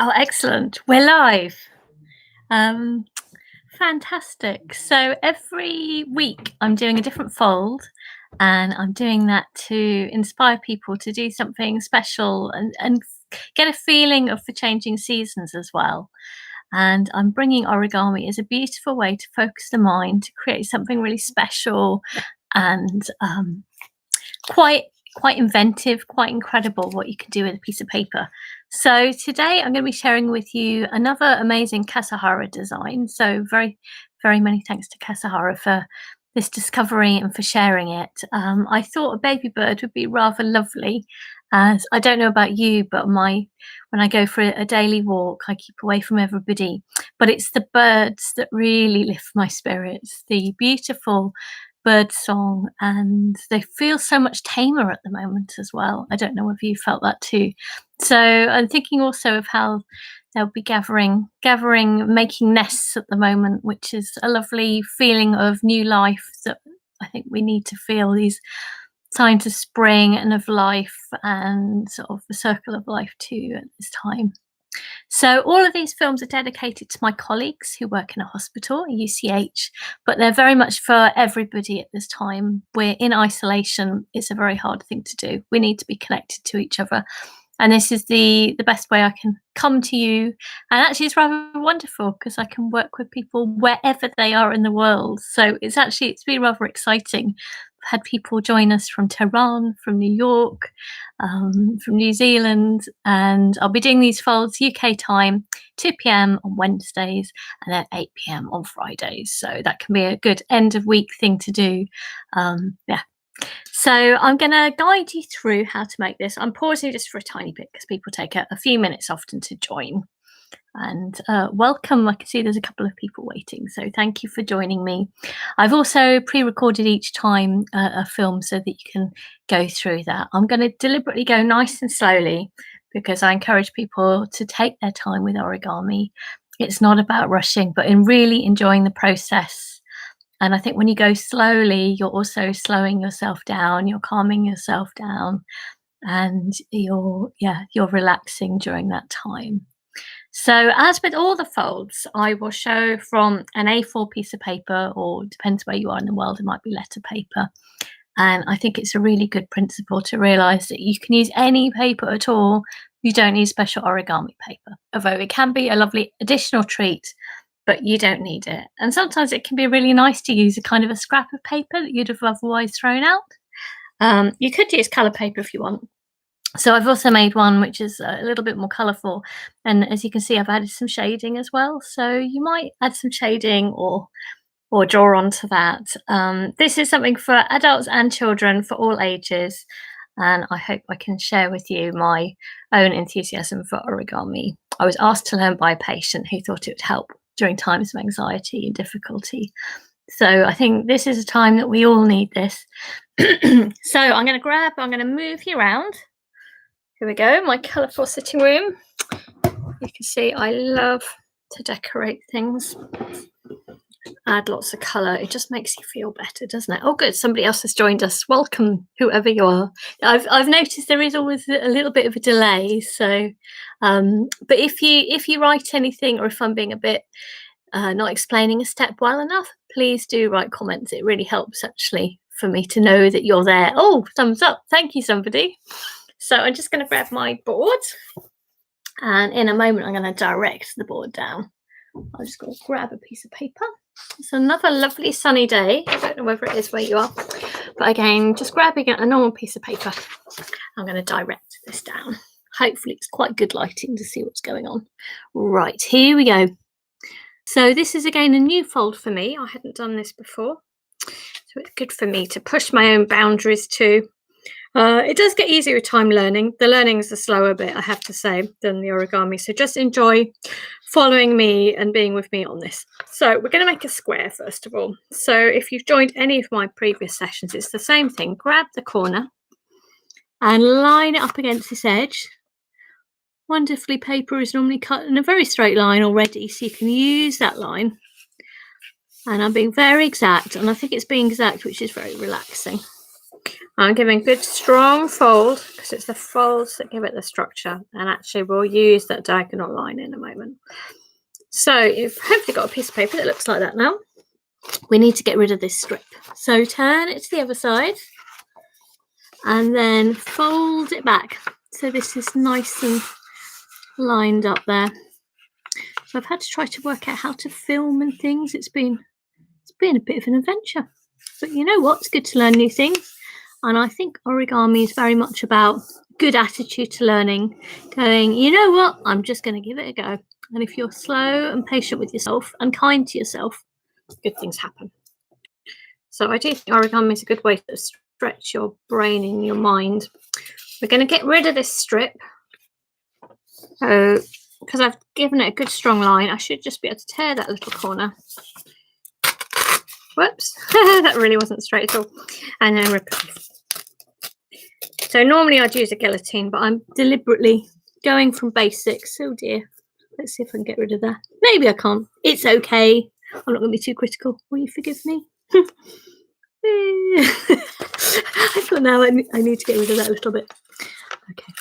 Oh, excellent. We're live. Um, Fantastic. So every week I'm doing a different fold, and I'm doing that to inspire people to do something special and get a feeling of the changing seasons as well. And I'm bringing origami as a beautiful way to focus the mind to create something really special and quite quite inventive, quite incredible what you can do with a piece of paper. So today I'm going to be sharing with you another amazing Kasahara design. So very many thanks to Kasahara for this discovery and for sharing it. I thought a baby bird would be rather lovely. As I don't know about you, but when I go for a daily walk, I keep away from everybody. But it's the birds that really lift my spirits. The beautiful bird song, and they feel so much tamer at the moment as well. I don't know if you felt that too. So I'm thinking also of how they'll be gathering, making nests at the moment, which is a lovely feeling of new life that I think we need to feel, these signs of spring and of life and sort of the circle of life too at this time. So all of these films are dedicated to my colleagues who work in a hospital, UCH, but they're very much for everybody at this time. We're in isolation. It's a very hard thing to do. We need to be connected to each other. And this is the best way I can come to you. And actually it's rather wonderful because I can work with people wherever they are in the world. So it's been rather exciting. I've had people join us from Tehran, from New York, from New Zealand, and I'll be doing these folds UK time, 2 p.m. on Wednesdays and then 8 p.m. on Fridays. So that can be a good end of week thing to do. Yeah. So I'm going to guide you through how to make this. I'm pausing just for a tiny bit because people take a few minutes often to join. And welcome. I can see there's a couple of people waiting, so thank you for joining me. I've also pre-recorded each time a film so that you can go through that. I'm going to deliberately go nice and slowly because I encourage people to take their time with origami. It's not about rushing, but in really enjoying the process. And I think when you go slowly, you're also slowing yourself down, you're calming yourself down, and you're relaxing during that time. So as with all the folds, I will show from an A4 piece of paper, or depends where you are in the world, it might be letter paper. And I think it's a really good principle to realize that you can use any paper at all. You don't need special origami paper, although it can be a lovely additional treat, but you don't need it. And sometimes it can be really nice to use a kind of a scrap of paper that you'd have otherwise thrown out. You could use colour paper if you want. So I've also made one which is a little bit more colourful, and as you can see I've added some shading as well, so you might add some shading or draw onto that. This is something for adults and children, for all ages, and I hope I can share with you my own enthusiasm for origami. I was asked to learn by a patient who thought it would help during times of anxiety and difficulty. So I think this is a time that we all need this. So I'm going to move you around. Here we go, my colourful sitting room. You can see I love to decorate things. Add lots of colour. It just makes you feel better, doesn't it? Oh, good. Somebody else has joined us. Welcome, whoever you are. I've noticed there is always a little bit of a delay. So, but if you write anything, or if I'm being a bit not explaining a step well enough, please do write comments. It really helps actually for me to know that you're there. Oh, thumbs up. Thank you, somebody. So I'm just going to grab my board, and in a moment I'm going to direct the board down. I'll just go grab a piece of paper. It's another lovely sunny day. I don't know whether it is where you are, but again, just grabbing a normal piece of paper, I'm going to direct this down. Hopefully it's quite good lighting to see what's going on. Right, here we go. So this is again a new fold for me. I hadn't done this before, so it's good for me to push my own boundaries too. It does get easier with time learning. The learning is the slower bit, I have to say, than the origami. So just enjoy following me and being with me on this. So we're going to make a square first of all. So if you've joined any of my previous sessions, it's the same thing. Grab the corner and line it up against this edge. Wonderfully, paper is normally cut in a very straight line already, so you can use that line. And I'm being very exact, and I think it's being exact, which is very relaxing. I'm giving good strong fold because it's the folds that give it the structure, and actually we'll use that diagonal line in a moment. So you've hopefully got a piece of paper that looks like that now. We need to get rid of this strip. So turn it to the other side and then fold it back. So this is nice and lined up there. So I've had to try to work out how to film and things. It's been a bit of an adventure. But you know what? It's good to learn new things. And I think origami is very much about good attitude to learning. Going, you know what? I'm just going to give it a go. And if you're slow and patient with yourself and kind to yourself, good things happen. So I do think origami is a good way to stretch your brain and your mind. We're going to get rid of this strip. Because I've given it a good strong line, I should just be able to tear that little corner. Whoops, that really wasn't straight at all. And then rip it off. So normally I'd use a guillotine, but I'm deliberately going from basics. Oh dear. Let's see if I can get rid of that. Maybe I can't. It's okay. I'm not going to be too critical. Will you forgive me? I thought now I need to get rid of that a little bit. Okay.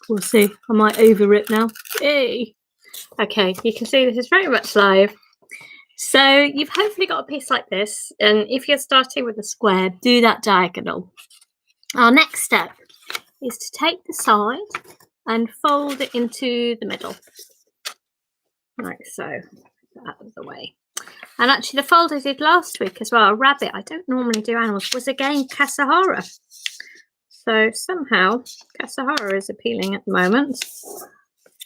We'll see. I might over rip now. Hey. Okay, you can see this is very much live. So you've hopefully got a piece like this, and if you're starting with a square, do that diagonal. Our next step is to take the side and fold it into the middle. Like so, out of the way. And actually the fold I did last week as well, a rabbit, I don't normally do animals, was again Kasahara. So somehow Kasahara is appealing at the moment.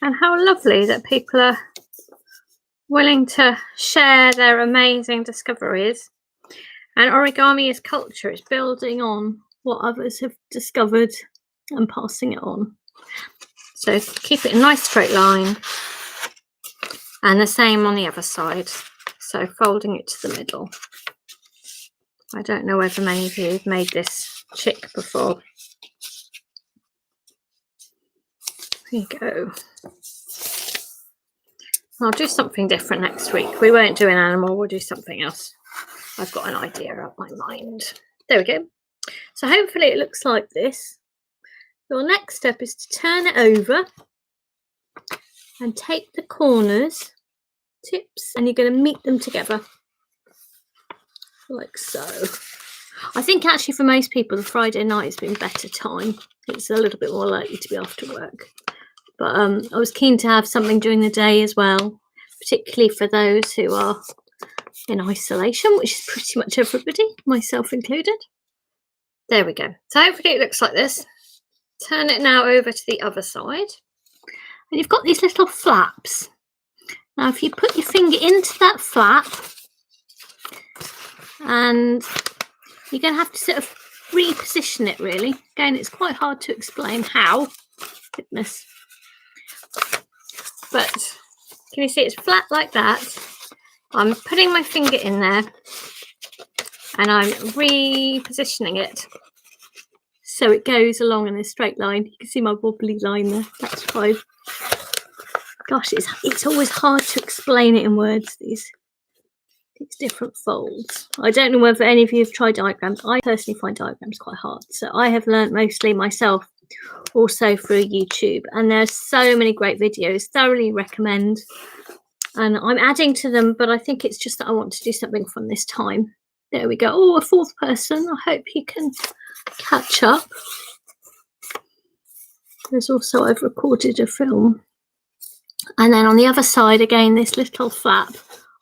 And how lovely that people are willing to share their amazing discoveries. And origami is culture. It's building on what others have discovered and passing it on. So keep it a nice straight line. And the same on the other side. So folding it to the middle. I don't know whether many of you have made this chick before. There you go. I'll do something different next week. We won't do an animal, we'll do something else. I've got an idea out my mind. There we go. So hopefully it looks like this. Your next step is to turn it over and take the corners, tips, and you're going to meet them together. Like so. I think actually for most people the Friday night has been better time. It's a little bit more likely to be after work. But I was keen to have something during the day as well, particularly for those who are in isolation, which is pretty much everybody, myself included. There we go. So hopefully it looks like this. Turn it now over to the other side. And you've got these little flaps. Now if you put your finger into that flap, and you're going to have to sort of reposition it really. Again, it's quite hard to explain how. Goodness. But can you see it's flat like that? I'm putting my finger in there and I'm repositioning it so it goes along in a straight line. You can see my wobbly line there. That's fine. Gosh, it's always hard to explain it in words, these different folds. I don't know whether any of you have tried diagrams. I personally find diagrams quite hard. So I have learned mostly myself, also through YouTube. And there's so many great videos, thoroughly recommend. And I'm adding to them, but I think it's just that I want to do something from this time. There we go. Oh, a fourth person. I hope you can catch up. There's also, I've recorded a film. And then on the other side, again, this little flap.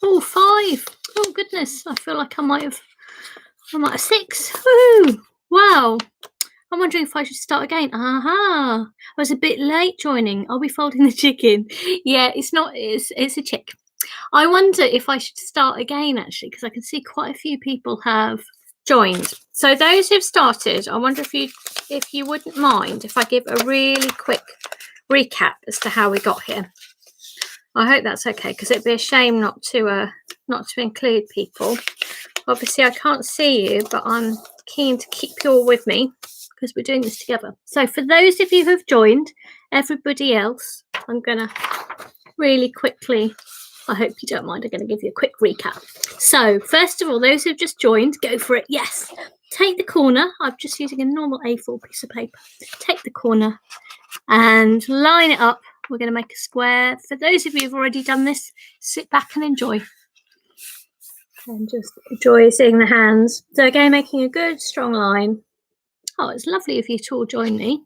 Oh, 5. Oh, goodness. I feel like I might have 6. Woo! Wow. I'm wondering if I should start again. Aha. I was a bit late joining. Are we folding the chicken? Yeah, it's not. It's a chick. I wonder if I should start again, actually, because I can see quite a few people have joined. So those who've started, I wonder if you wouldn't mind if I give a really quick recap as to how we got here. I hope that's okay, because it'd be a shame not to include people. Obviously, I can't see you, but I'm keen to keep you all with me because we're doing this together. So for those of you who've joined, everybody else, I'm going to really quickly I hope you don't mind. I'm going to give you a quick recap. So first of all, those who've just joined, go for it. Yes. Take the corner. I'm just using a normal A4 piece of paper. Take the corner and line it up. We're going to make a square. For those of you who've already done this, sit back and enjoy. And just enjoy seeing the hands. So again, making a good strong line. Oh, it's lovely if you two all join me.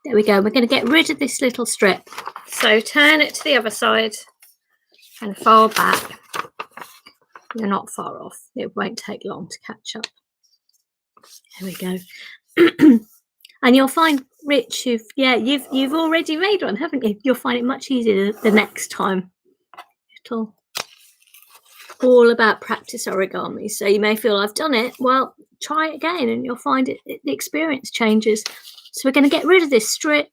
There we go. We're going to get rid of this little strip. So turn it to the other side and fold back. You're not far off. It won't take long to catch up. There we go. And you'll find, Rich, you've already made one, haven't you? You'll find it much easier the next time. It'll all about practice origami. So you may feel I've done it. Well, try it again and you'll find the experience changes. So we're going to get rid of this strip.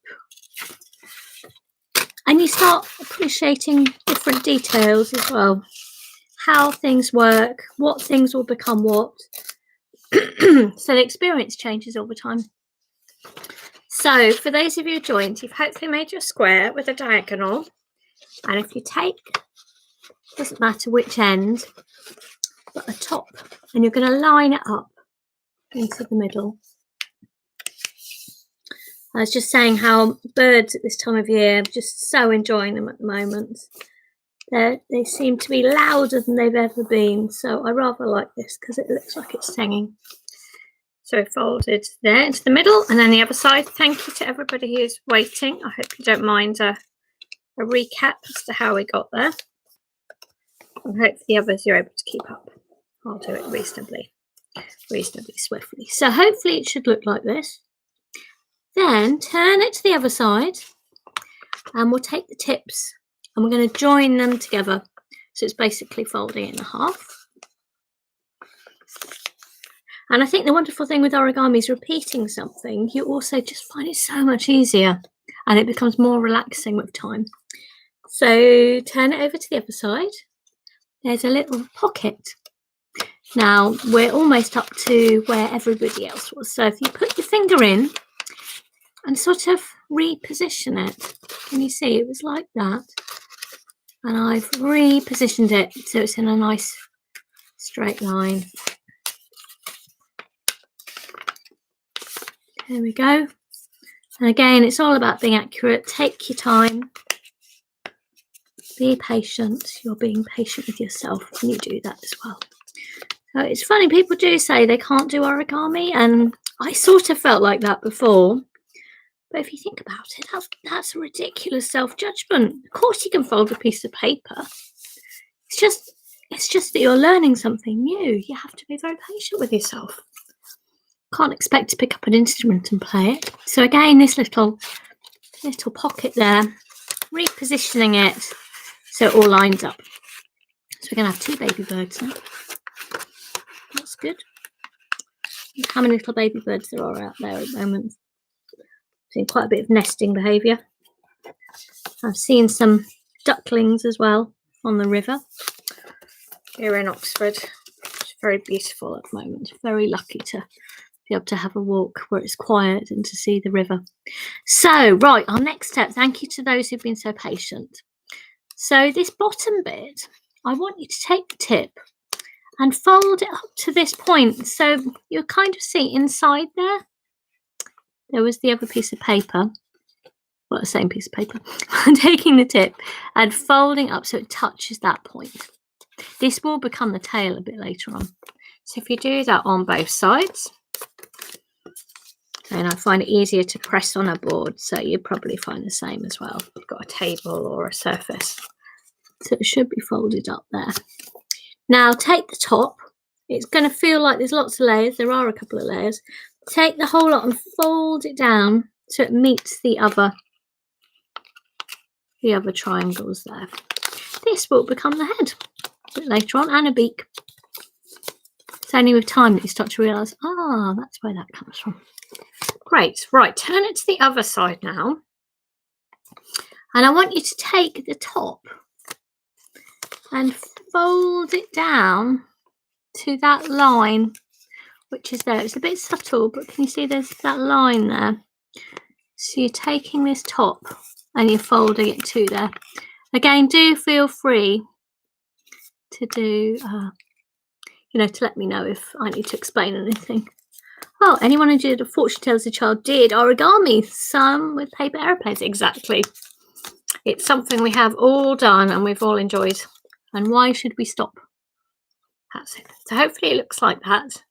And you start appreciating different details as well. How things work, what things will become what. So the experience changes all the time. So for those of you who joined, you've hopefully made your square with a diagonal. And if you take, doesn't matter which end, but the top, and you're going to line it up into the middle. I was just saying how birds at this time of year, I'm just so enjoying them at the moment. They seem to be louder than they've ever been. So I rather like this because it looks like it's singing. So folded there into the middle and then the other side. Thank you to everybody who's waiting. I hope you don't mind a recap as to how we got there. And hopefully the others you're able to keep up. I'll do it reasonably swiftly. So hopefully it should look like this. Then turn it to the other side and we'll take the tips and we're going to join them together. So it's basically folding it in half. And I think the wonderful thing with origami is repeating something. You also just find it so much easier and it becomes more relaxing with time. So turn it over to the other side. There's a little pocket. Now we're almost up to where everybody else was. So if you put your finger in and sort of reposition it, can you see it was like that? And I've repositioned it so it's in a nice straight line. There we go. And again, it's all about being accurate. Take your time. Be patient. You're being patient with yourself when you do that as well. So it's funny, people do say they can't do origami, and I sort of felt like that before. But if you think about it, that's a ridiculous self-judgment. Of course you can fold a piece of paper. It's just that you're learning something new. You have to be very patient with yourself. Can't expect to pick up an instrument and play it. So again, this little pocket there, repositioning it so it all lines up. So we're going to have 2 baby birds now. That's good. Look how many little baby birds there are out there at the moment. Seen quite a bit of nesting behaviour. I've seen some ducklings as well on the river here in Oxford. It's very beautiful at the moment. Very lucky to be able to have a walk where it's quiet and to see the river. So, right, our next step. Thank you to those who've been so patient. So this bottom bit, I want you to take the tip and fold it up to this point. So you'll kind of see inside there was the other piece of paper. Well, the same piece of paper. I'm taking the tip and folding up so it touches that point. This will become the tail a bit later on. So if you do that on both sides, and I find it easier to press on a board, so you probably find the same as well. You've got a table or a surface. So it should be folded up there. Now take the top. It's going to feel like there's lots of layers. There are a couple of layers. Take the whole lot and fold it down so it meets the other triangles there. This will become the head a bit later on, and a beak. It's only with time that you start to realise, that's where that comes from. Great. Right, turn it to the other side now. And I want you to take the top and fold it down to that line, which is there. It's a bit subtle, but can you see there's that line there? So you're taking this top and you're folding it to there. Again, do feel free to do, to let me know if I need to explain anything. Oh, anyone who did a fortune tale as a child did origami, some with paper aeroplanes. Exactly. It's something we have all done and we've all enjoyed. And why should we stop? That's it. So hopefully it looks like that.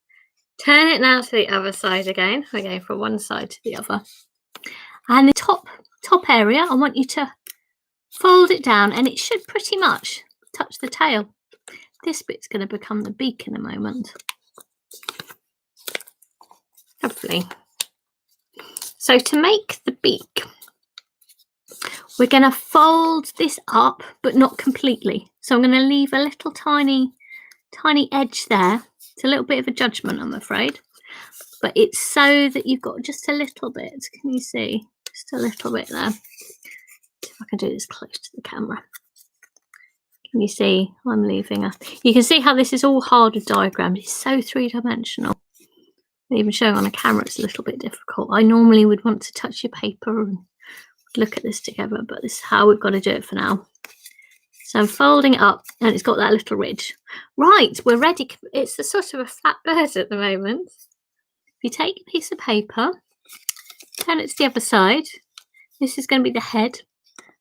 Turn it now to the other side again. We're going from one side to the other. And the top area, I want you to fold it down and it should pretty much touch the tail. This bit's going to become the beak in a moment. Lovely. So to make the beak, we're going to fold this up, but not completely. So I'm going to leave a little tiny edge there. It's a little bit of a judgment, I'm afraid. But it's so that you've got just a little bit. Can you see? Just a little bit there. See if I can do this close to the camera. Can you see? I'm leaving a... You can see how this is all hard with diagrams. It's so three-dimensional. Even showing on a camera, it's a little bit difficult. I normally would want to touch your paper and look at this together, but this is how we've got to do it for now. So I'm folding it up and it's got that little ridge. Right, we're ready. It's a sort of a flat bird at the moment. If you take a piece of paper, turn it to the other side, this is going to be the head,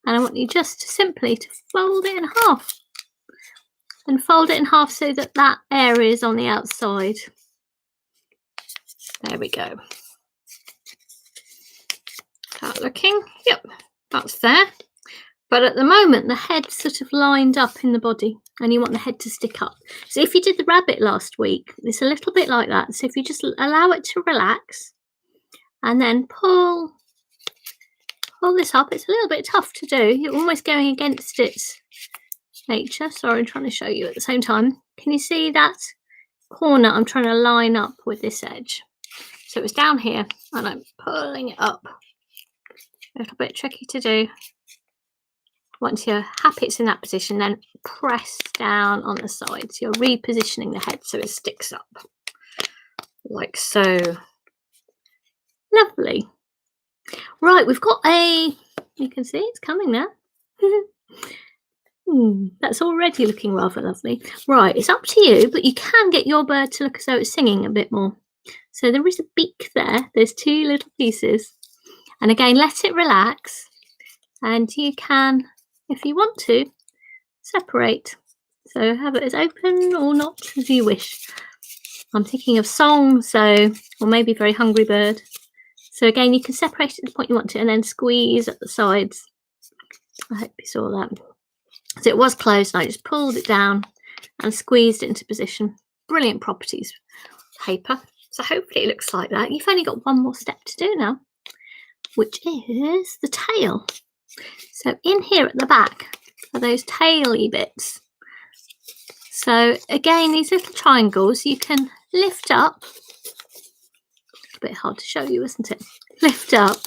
and I want you just simply to fold it in half. And fold it in half so that that area is on the outside. There we go. Start looking. Yep, that's there. But at the moment, the head's sort of lined up in the body and you want the head to stick up. So if you did the rabbit last week, it's a little bit like that. So if you just allow it to relax and then pull this up, it's a little bit tough to do. You're almost going against its nature. Sorry, I'm trying to show you at the same time. Can you see that corner I'm trying to line up with this edge? So it's down here and I'm pulling it up. A little bit tricky to do. Once you're happy it's in that position, then press down on the side. So you're repositioning the head so it sticks up. Like so. Lovely. Right, we've got you can see it's coming now. That's already looking rather lovely. Right, it's up to you, but you can get your bird to look as though it's singing a bit more. So there is a beak there. There's two little pieces. And again, let it relax. And you can, if you want to, separate. So have it as open or not as you wish. I'm thinking of song, or maybe very hungry bird. So again, you can separate it to the point you want to and then squeeze at the sides. I hope you saw that. So it was closed and I just pulled it down and squeezed it into position. Brilliant properties, paper. So hopefully it looks like that. You've only got one more step to do now, which is the tail. So in here at the back are those taily bits. So again, these little triangles you can lift up. A bit hard to show you, isn't it? Lift up.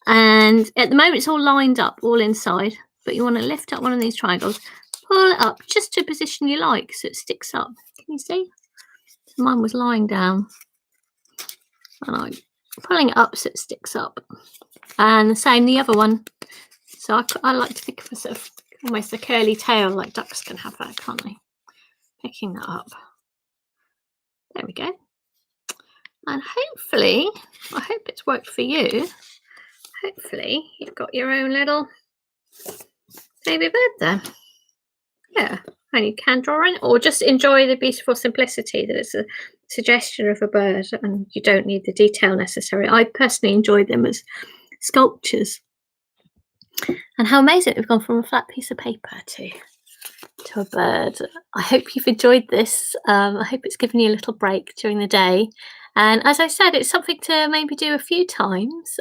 And at the moment it's all lined up, all inside. But you want to lift up one of these triangles, pull it up just to a position you like so it sticks up. Can you see? So mine was lying down. And I'm pulling it up so it sticks up. And the same, the other one. So I like to think of a sort of almost a curly tail, like ducks can have that, can't they? Picking that up. There we go. And hopefully, I hope it's worked for you. Hopefully, you've got your own little baby bird there. Yeah, and you can draw in or just enjoy the beautiful simplicity that it's a suggestion of a bird and you don't need the detail necessary. I personally enjoy them as sculptures. And how amazing we've gone from a flat piece of paper to a bird. I hope you've enjoyed this. I hope it's given you a little break during the day. And as I said, it's something to maybe do a few times.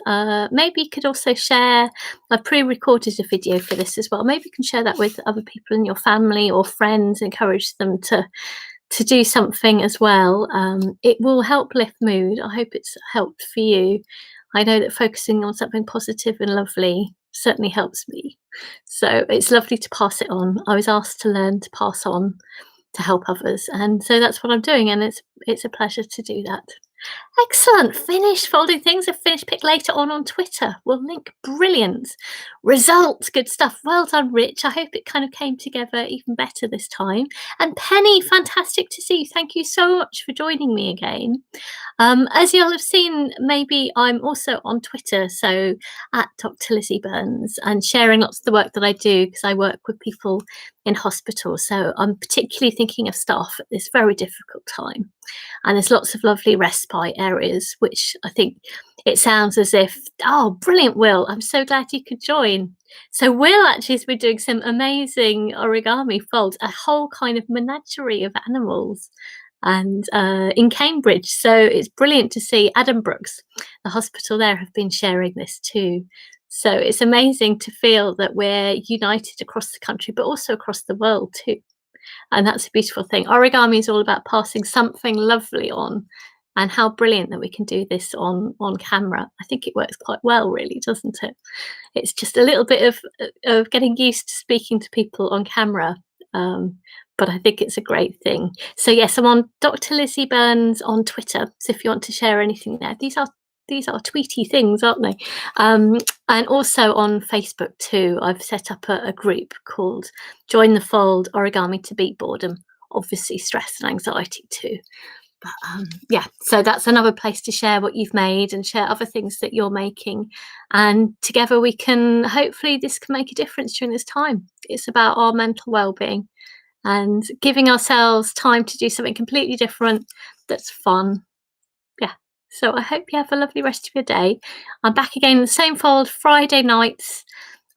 Maybe you could also share, I've pre-recorded a video for this as well. Maybe you can share that with other people in your family or friends, encourage them to do something as well. It will help lift mood. I hope it's helped for you. I know that focusing on something positive and lovely certainly helps me. So it's lovely to pass it on. I was asked to learn to pass on to help others. And so that's what I'm doing. And it's a pleasure to do that. Excellent. Finished folding things. I've finished pick later on Twitter. We'll link. Brilliant. Results. Good stuff. Well done, Rich. I hope it kind of came together even better this time. And Penny, fantastic to see you. Thank you so much for joining me again. As you'll have seen, maybe I'm also on Twitter, so at Dr. Lizzie Burns, and sharing lots of the work that I do because I work with people in hospital. So I'm particularly thinking of staff at this very difficult time. And there's lots of lovely respite areas, which I think it sounds as if, oh, brilliant, Will. I'm so glad you could join. So Will actually has been doing some amazing origami folds, a whole kind of menagerie of animals, and in Cambridge. So it's brilliant to see Adam Brooks, the hospital there, have been sharing this too. So it's amazing to feel that we're united across the country, but also across the world too. And that's a beautiful thing. Origami is all about passing something lovely on, and how brilliant that we can do this on camera. I think it works quite well, really, doesn't it? It's just a little bit of getting used to speaking to people on camera. But I think it's a great thing. So yes, I'm on Dr. Lizzie Burns on Twitter. So if you want to share anything there, these are tweety things, aren't they? And also on Facebook too. I've set up a group called Join the Fold Origami to Beat Boredom. Obviously stress and anxiety too. But yeah, so that's another place to share what you've made and share other things that you're making. And together we can, hopefully this can make a difference during this time. It's about our mental well-being and giving ourselves time to do something completely different that's fun. Yeah. So I hope you have a lovely rest of your day. I'm back again in the same fold Friday nights,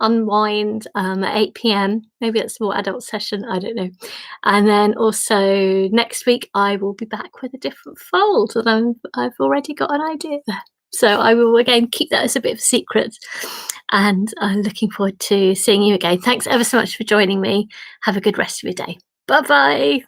unwind at 8 p.m. Maybe that's a more adult session, I don't know. And then also next week I will be back with a different fold, and I've already got an idea there. So I will again keep that as a bit of a secret. And I'm looking forward to seeing you again. Thanks ever so much for joining me. Have a good rest of your day. Bye bye.